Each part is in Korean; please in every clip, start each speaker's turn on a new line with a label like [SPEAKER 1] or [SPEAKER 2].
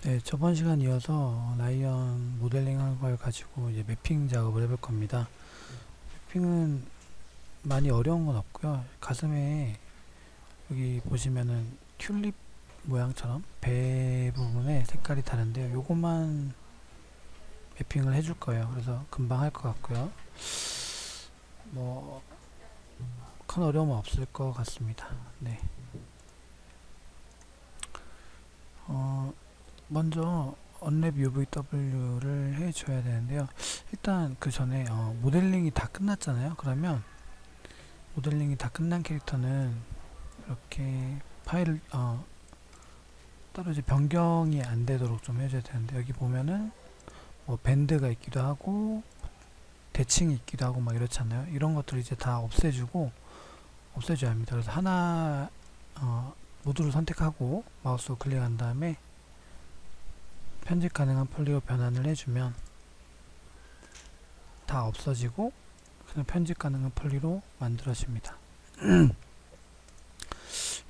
[SPEAKER 1] 네, 저번 시간 이어서 라이언 모델링한 걸 가지고 이제 매핑 작업을 해볼 겁니다. 매핑은 많이 어려운 건 없고요. 가슴에 여기 보시면은 튤립 모양처럼 배 부분에 색깔이 다른데요. 요것만 매핑을 해줄 거예요. 그래서 금방 할 것 같고요. 뭐 큰 어려움은 없을 것 같습니다. 네. 먼저 언랩 UVW를 해줘야 되는데요. 일단 그 전에 모델링이 다 끝났잖아요. 그러면 모델링이 다 끝난 캐릭터는 이렇게 파일을 따로 이제 변경이 안 되도록 좀 해줘야 되는데, 여기 보면은 뭐 밴드가 있기도 하고 대칭이 있기도 하고 막 이렇잖아요. 이런 것들을 이제 다 없애줘야 합니다. 그래서 하나 모두를 선택하고 마우스 클릭한 다음에 편집 가능한 폴리로 변환을 해주면 다 없어지고 그냥 편집 가능한 폴리로 만들어집니다.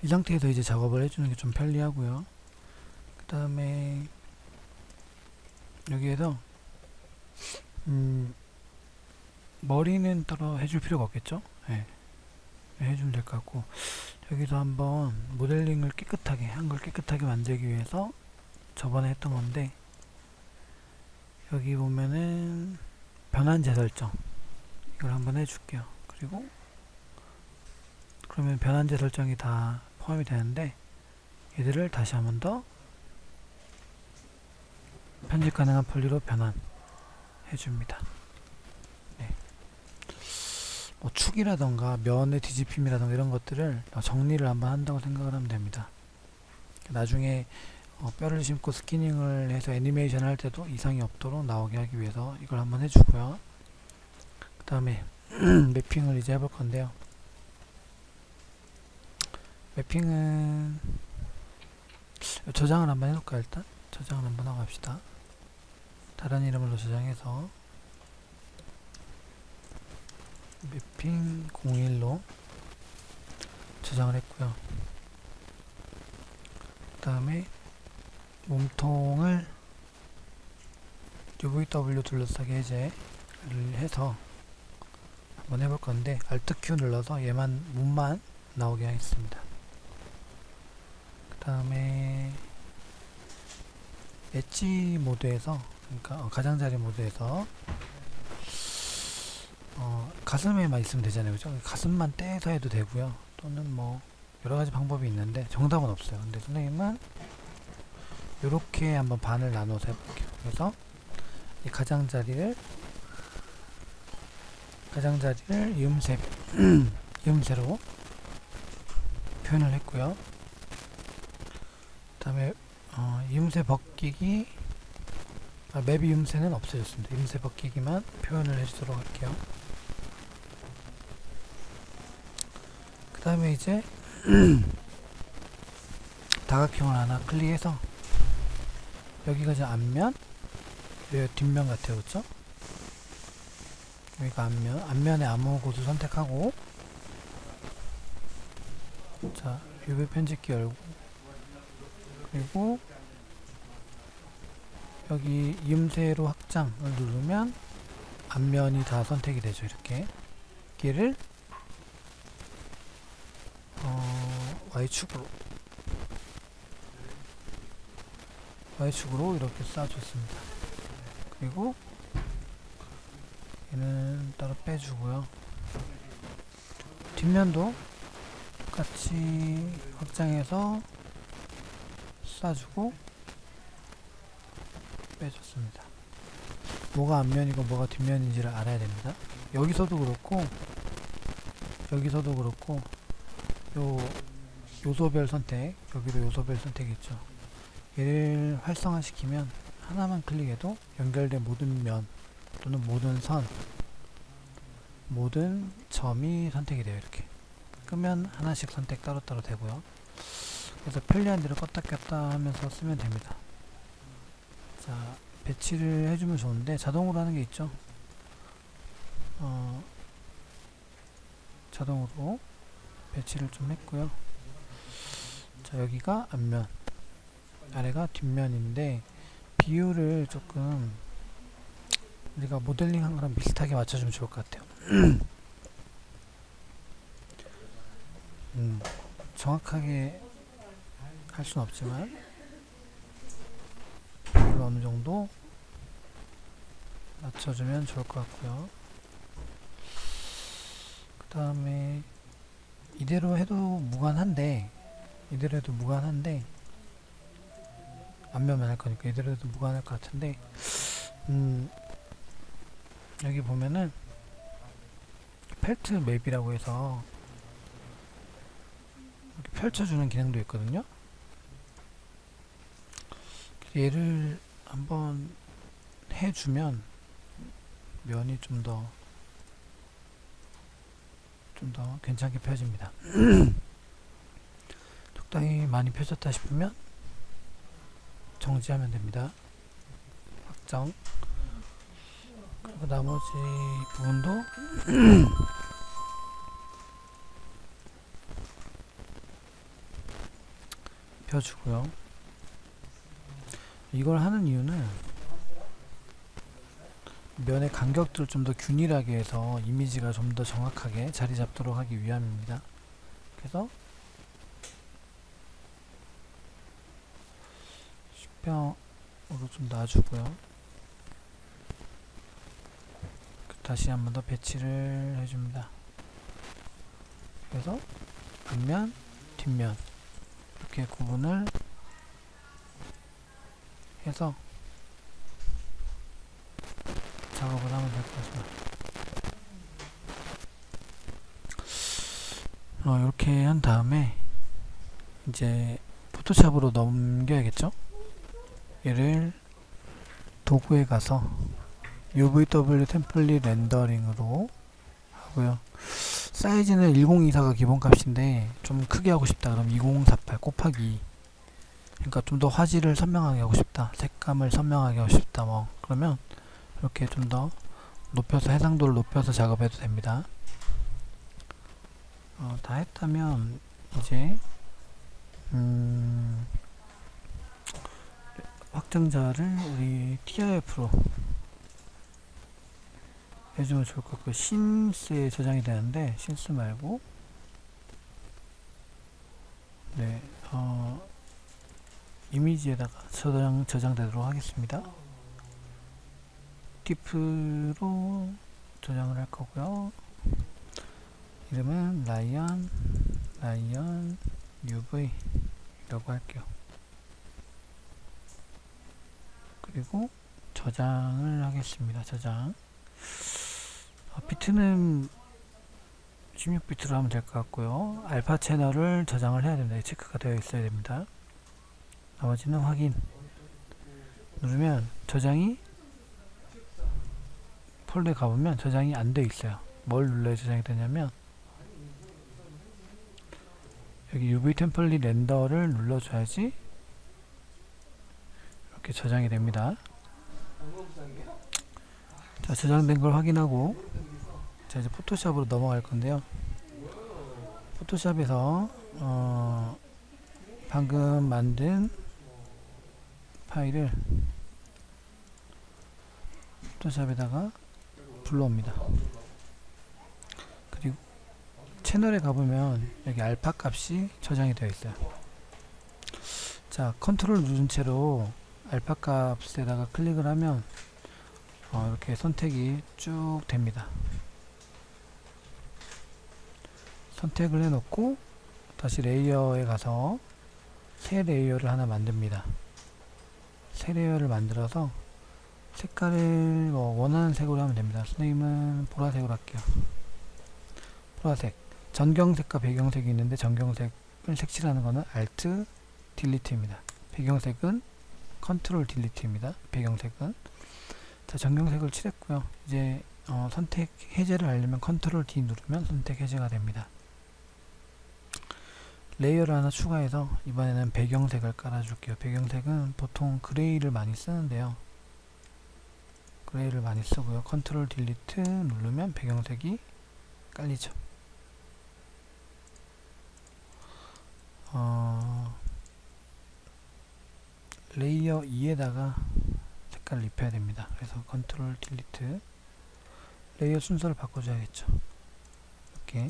[SPEAKER 1] 이 상태에서 이제 작업을 해주는 게 좀 편리하고요. 그 다음에 여기에서 머리는 따로 해줄 필요가 없겠죠? 네, 해주면 될 것 같고, 여기서 한번 모델링을 깨끗하게 한 걸 깨끗하게 만들기 위해서 저번에 했던 건데, 여기 보면은 변환 재설정 이걸 한번 해줄게요. 그리고 그러면 변환 재설정이 다 포함이 되는데, 얘들을 다시 한번 더 편집 가능한 폴리로 변환 해줍니다. 네. 뭐 축이라던가 면의 뒤집힘이라던가 이런 것들을 정리를 한번 한다고 생각을 하면 됩니다. 나중에 뼈를 심고 스키닝을 해서 애니메이션을 할 때도 이상이 없도록 나오게 하기 위해서 이걸 한번 해주고요. 그 다음에 매핑을 이제 해볼 건데요. 매핑은 저장을 한번 해볼까요? 일단 저장을 한번 하고 합시다. 다른 이름으로 저장해서 매핑 01로 저장을 했고요. 그 다음에 몸통을 UVW 둘러싸기 해제를 해서 한번 해볼 건데, Alt Q 눌러서 몸만 나오게 하겠습니다. 그 다음에 엣지 모드에서, 그러니까 가장자리 모드에서 가슴에만 있으면 되잖아요, 그죠? 가슴만 떼서 해도 되고요. 또는 뭐 여러가지 방법이 있는데 정답은 없어요. 근데 선생님은 이렇게 한번 반을 나눠서 해볼게요. 그래서 이 가장자리를 이음새로 표현을 했고요. 그 다음에 이음새 벗기기, 맵 이음새는 없어졌습니다. 이음새 벗기기만 표현을 해주도록 할게요. 그 다음에 이제 다각형을 하나 클릭해서, 여기가 이제 앞면, 여기가 뒷면 같아요, 그쵸? 여기가 앞면에 아무 곳을 선택하고, 자, UV 편집기 열고, 그리고 여기 이음새로 확장을 누르면 앞면이 다 선택이 되죠. 이렇게 길을 Y축으로 이렇게 쏴줬습니다. 그리고 얘는 따로 빼주고요. 뒷면도 똑같이 확장해서 쏴주고 빼줬습니다. 뭐가 앞면이고 뭐가 뒷면인지를 알아야 됩니다. 여기서도 그렇고 요소별 선택, 여기도 요소별 선택이 있죠. 얘를 활성화시키면 하나만 클릭해도 연결된 모든 면 또는 모든 선, 모든 점이 선택이 돼요. 이렇게 끄면 하나씩 선택 따로따로 되고요. 그래서 편리한 대로 껐다 꼈다 하면서 쓰면 됩니다. 자, 배치를 해주면 좋은데 자동으로 하는 게 있죠. 자동으로 배치를 좀 했고요. 자, 여기가 앞면, 아래가 뒷면인데 비율을 조금 우리가 모델링한 거랑 비슷하게 맞춰주면 좋을 것 같아요. 정확하게 할 수는 없지만 비율을 어느 정도 맞춰주면 좋을 것 같고요. 그 다음에 이대로 해도 무관한데 앞면만 할 거니까 이대로 해도 무관할 것 같은데 여기 보면은 펠트 맵이라고 해서 이렇게 펼쳐주는 기능도 있거든요. 얘를 한번 해주면 면이 좀 더 괜찮게 펴집니다. 적당히 많이 펴졌다 싶으면 정지하면 됩니다. 확정. 그리고 나머지 부분도 펴주고요. 이걸 하는 이유는 면의 간격들을 좀 더 균일하게 해서 이미지가 좀 더 정확하게 자리 잡도록 하기 위함입니다. 그래서 식병으로 좀 놔주고요. 다시 한 번 더 배치를 해줍니다. 그래서 앞면, 뒷면 이렇게 구분을 해서 작업을 하면 될 것 같습니다. 이렇게 한 다음에 이제 포토샵으로 넘겨야겠죠? 얘를 도구에 가서 UVW 템플릿 렌더링으로 하고요. 사이즈는 1024가 기본 값인데 좀 크게 하고 싶다 그럼 2048 곱하기 2. 그러니까 좀 더 화질을 선명하게 하고 싶다, 색감을 선명하게 하고 싶다, 뭐 그러면 이렇게 좀 더 높여서 해상도를 높여서 작업해도 됩니다. 다 했다면 이제 확정자를 우리 TIF로 해주면 좋을 것 같고요. 신스에 저장이 되는데 신스 말고 네, 이미지에다가 저장되도록 하겠습니다. 팁으로 저장을 할 거고요. 이름은 라이언 UV 라고 할게요. 그리고 저장을 하겠습니다. 저장. 비트는 16비트로 하면 될 것 같고요. 알파 채널을 저장을 해야 됩니다. 체크가 되어 있어야 됩니다. 나머지는 확인 누르면 저장이 폴더에 가보면 저장이 안 되어 있어요. 뭘 눌러야 저장이 되냐면 여기 UV 템플릿 렌더를 눌러줘야지 이렇게 저장이 됩니다. 자, 저장된 걸 확인하고 자, 이제 포토샵으로 넘어갈 건데요. 포토샵에서 방금 만든 파일을 포토샵에다가 불러옵니다. 그리고 채널에 가보면 여기 알파 값이 저장이 되어 있어요. 자, 컨트롤 누른 채로 알파 값에다가 클릭을 하면 이렇게 선택이 쭉 됩니다. 선택을 해놓고 다시 레이어에 가서 새 레이어를 하나 만듭니다. 새 레이어를 만들어서 색깔을 원하는 색으로 하면 됩니다. 선생님은 보라색으로 할게요. 보라색. 전경색과 배경색이 있는데 전경색을 색칠하는 거는 Alt 딜리트입니다. 배경색은 컨트롤 딜리트입니다. 배경색은. 자, 전경색을 칠했고요. 이제 선택 해제를 하려면 컨트롤 D 누르면 선택 해제가 됩니다. 레이어를 하나 추가해서 이번에는 배경색을 깔아줄게요. 배경색은 보통 그레이를 많이 쓰는데요. 그레이를 많이 쓰고요. 컨트롤 딜리트 누르면 배경색이 깔리죠. 레이어 2에다가 색깔을 입혀야 됩니다. 그래서 컨트롤 딜리트, 레이어 순서를 바꿔줘야겠죠. 이렇게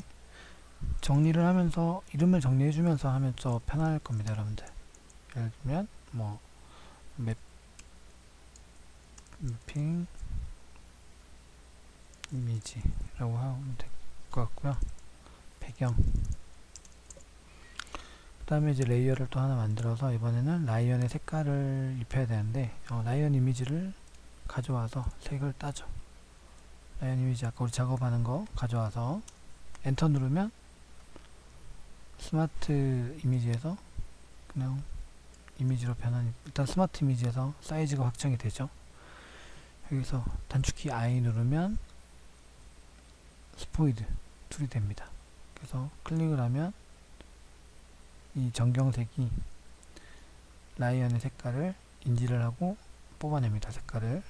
[SPEAKER 1] 정리를 하면서 이름을 정리해 주면서 하면 더 편할 겁니다, 여러분들. 예를 들면 뭐 맵핑 이미지라고 하면 될 것 같고요. 배경, 그 다음에 이제 레이어를 또 하나 만들어서 이번에는 라이언의 색깔을 입혀야 되는데, 라이언 이미지를 가져와서 색을 따죠. 라이언 이미지 아까 우리 작업하는 거 가져와서 엔터 누르면 스마트 이미지에서 그냥 이미지로 변환이, 일단 스마트 이미지에서 사이즈가 확정이 되죠. 여기서 단축키 I 누르면 스포이드 툴이 됩니다. 그래서 클릭을 하면 이 정경색이 라이언의 색깔을 인지를 하고 뽑아냅니다. 색깔을.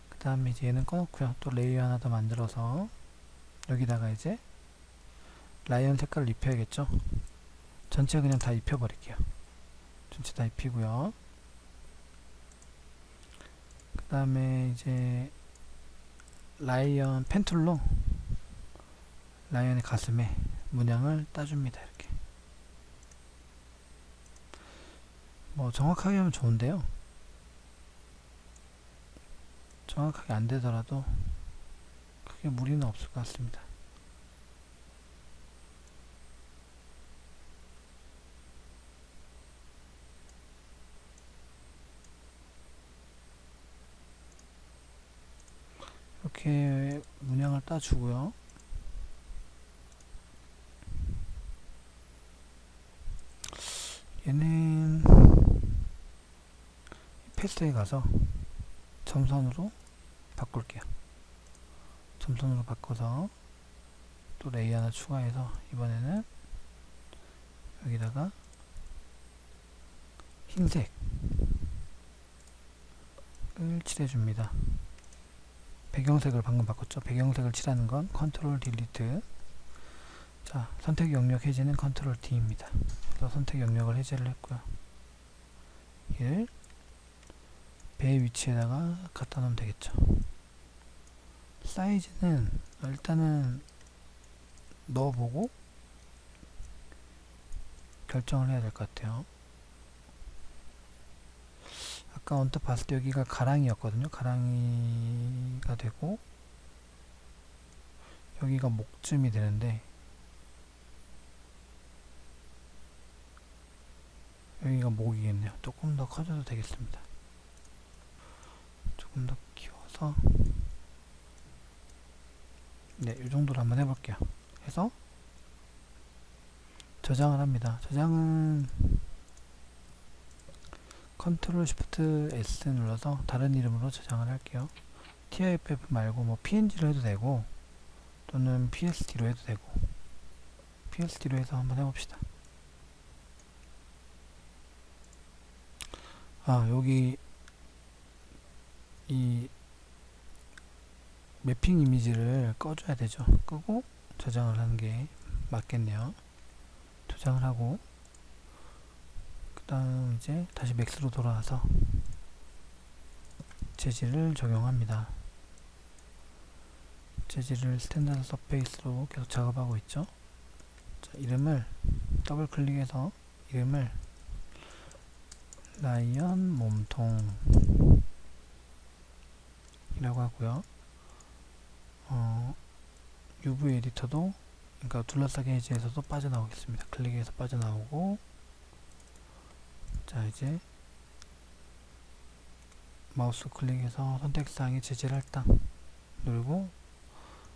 [SPEAKER 1] 그 다음에 이제 얘는 꺼놓고요. 또 레이어 하나 더 만들어서 여기다가 이제 라이언 색깔을 입혀야겠죠. 전체 그냥 다 입혀버릴게요. 전체 다 입히고요. 그 다음에 이제 라이언 펜툴로 라이언의 가슴에 문양을 따줍니다. 이렇게 뭐 정확하게 하면 좋은데요, 정확하게 안 되더라도 크게 무리는 없을 것 같습니다. 이렇게 문양을 따주고요. 얘는 패스에 가서 점선으로 바꿀게요. 점선으로 바꿔서 또 레이 하나 추가해서 이번에는 여기다가 흰색을 칠해줍니다. 배경색을 방금 바꿨죠. 배경색을 칠하는 건 컨트롤 딜리트. 자, 선택 영역 해제는 컨트롤 D입니다. 그래서 선택 영역을 해제를 했고요. 얘를 배의 위치에다가 갖다 놓으면 되겠죠. 사이즈는 일단은 넣어보고 결정을 해야 될 것 같아요. 아까 언뜻 봤을 때 여기가 가랑이였거든요. 가랑이가 되고 여기가 목쯤이 되는데 여기가 목이겠네요. 조금 더 커져도 되겠습니다. 조금 더 키워서 네, 이 정도로 한번 해볼게요. 해서 저장을 합니다. 저장은 컨트롤 쉬프트 S 눌러서 다른 이름으로 저장을 할게요. TIFF 말고 뭐 PNG로 해도 되고 또는 PSD로 해도 되고, PSD로 해서 한번 해봅시다. 여기 이 매핑 이미지를 꺼줘야 되죠. 끄고 저장을 하는 게 맞겠네요. 저장을 하고 그 다음 이제 다시 맥스로 돌아와서 재질을 적용합니다. 재질을 스탠다드 서페이스로 계속 작업하고 있죠. 자, 이름을 더블 클릭해서 이름을 라이언 몸통 이라고 하고요. UV 에디터도, 그러니까 둘러싸기 해지에서도 빠져나오겠습니다. 클릭해서 빠져나오고, 자 이제 마우스 클릭해서 선택사항의 재질 할당 누르고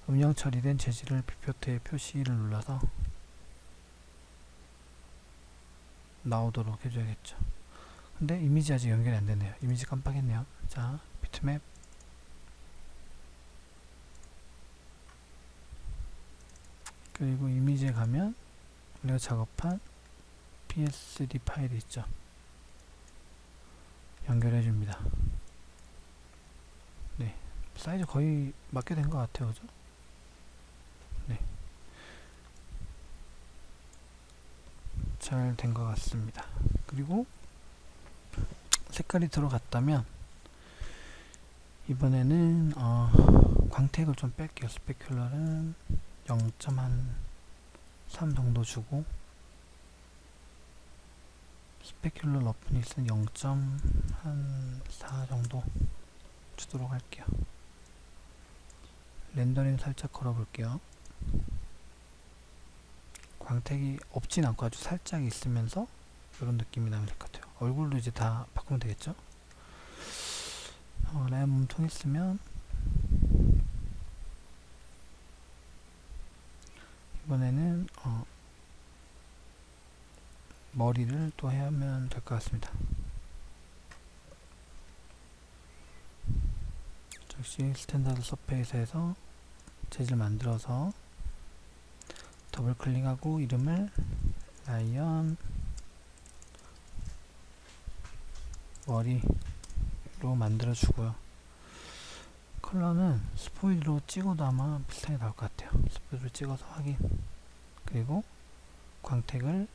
[SPEAKER 1] 음영 처리된 재질을 비표트의 표시를 눌러서 나오도록 해줘야겠죠. 근데 이미지 아직 연결이 안 되네요. 이미지 깜빡했네요. 자, 비트맵 그리고 이미지에 가면 우리가 작업한 PSD 파일이 있죠. 연결해 줍니다. 네, 사이즈 거의 맞게 된 것 같아요. 그죠? 네, 잘 된 것 같습니다. 그리고 색깔이 들어갔다면 이번에는 광택을 좀 뺄게요. 스페큘러는 0.3 정도 주고 스페큘러 러프니스는 0.4 정도 주도록 할게요. 렌더링 살짝 걸어볼게요. 광택이 없진 않고 아주 살짝 있으면서 이런 느낌이 나면 될 것 같아요. 얼굴도 이제 다 바꾸면 되겠죠? 라인 몸통 했으면 이번에는 머리를 또 해야 하면 될 것 같습니다. 즉시 스탠다드 서페이스에서 재질 만들어서 더블 클릭하고 이름을 라이언 머리로 만들어 주고요. 컬러는 스포이드로 찍어도 아마 비슷하게 나올 것 같아요. 스포이드로 찍어서 확인. 그리고 광택을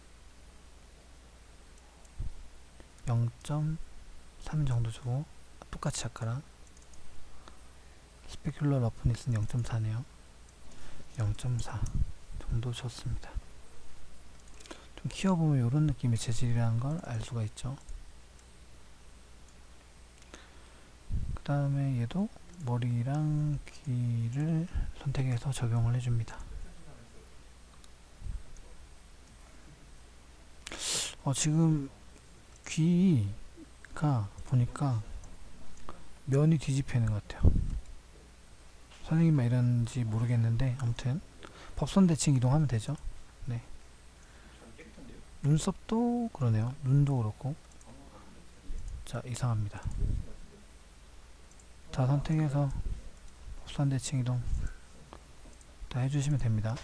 [SPEAKER 1] 0.3 정도 주고 똑같이 아까랑 스페큘러 러프니스는 0.4네요. 0.4 정도 줬습니다. 좀 키워보면 이런 느낌의 재질이라는 걸 알 수가 있죠. 그 다음에 얘도 머리랑 귀를 선택해서 적용을 해줍니다. 지금 귀가 보니까 면이 뒤집혀 있는 것 같아요. 선생님만 이런지 모르겠는데 아무튼 법선 대칭 이동하면 되죠. 네. 눈썹도 그러네요. 눈도 그렇고. 자, 이상합니다. 다 선택해서 법선 대칭 이동 다 해주시면 됩니다.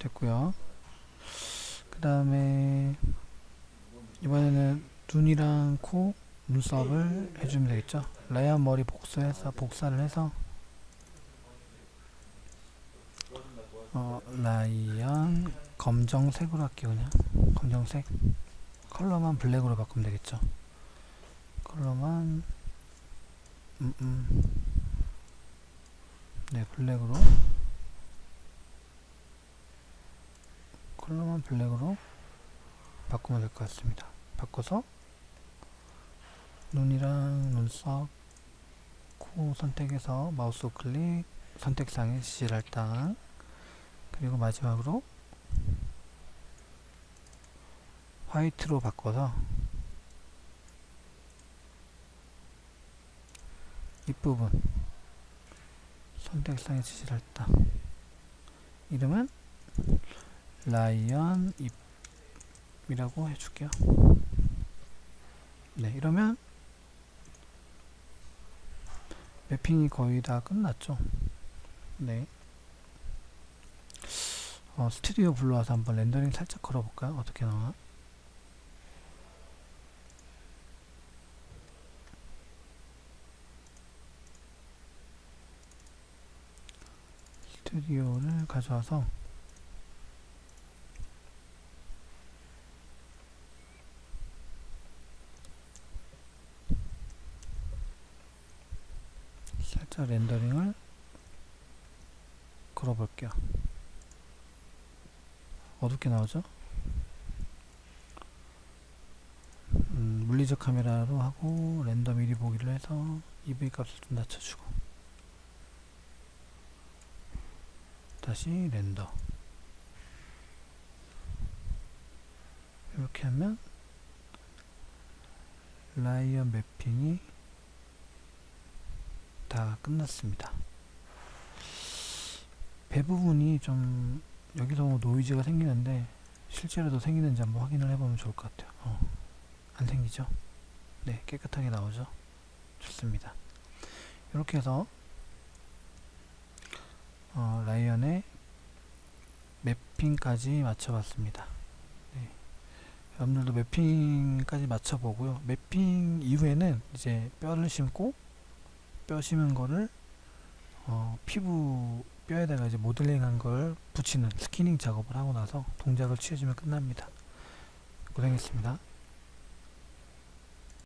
[SPEAKER 1] 됐고요. 그 다음에 이번에는 눈이랑 코, 눈썹을 해주면 되겠죠. 라이언 머리 복사를 해서 라이언 검정색으로 할게요. 그냥 검정색. 컬러만 블랙으로 바꾸면 되겠죠. 컬러만 네, 블랙으로 컬러만 블랙으로 바꾸면 될 것 같습니다. 바꿔서 눈이랑 눈썹, 코 선택해서 마우스 클릭, 선택상에 CTRL 그리고 마지막으로 화이트로 바꿔서 윗부분 선택상에 CTRL 이름은 라이언 입이라고 해줄게요. 네, 이러면 매핑이 거의 다 끝났죠. 네. 스튜디오 불러와서 한번 렌더링 살짝 걸어볼까요? 어떻게 나와? 스튜디오를 가져와서 살짝 렌더링을 걸어볼게요. 어둡게 나오죠? 물리적 카메라로 하고 렌더 미리 보기를 해서 EV 값을 좀 낮춰주고 다시 렌더 이렇게 하면 라이언 매핑이 다 끝났습니다. 배 부분이 좀 여기서 노이즈가 생기는데 실제로도 생기는지 한번 확인을 해보면 좋을 것 같아요. 안 생기죠? 네, 깨끗하게 나오죠? 좋습니다. 이렇게 해서 라이언의 매핑까지 맞춰봤습니다. 네. 여러분들도 매핑까지 맞춰보고요. 매핑 이후에는 이제 뼈를 심고 뼈 심은 거를 피부 뼈에다가 이제 모델링한 걸 붙이는 스키닝 작업을 하고 나서 동작을 취해주면 끝납니다. 고생했습니다.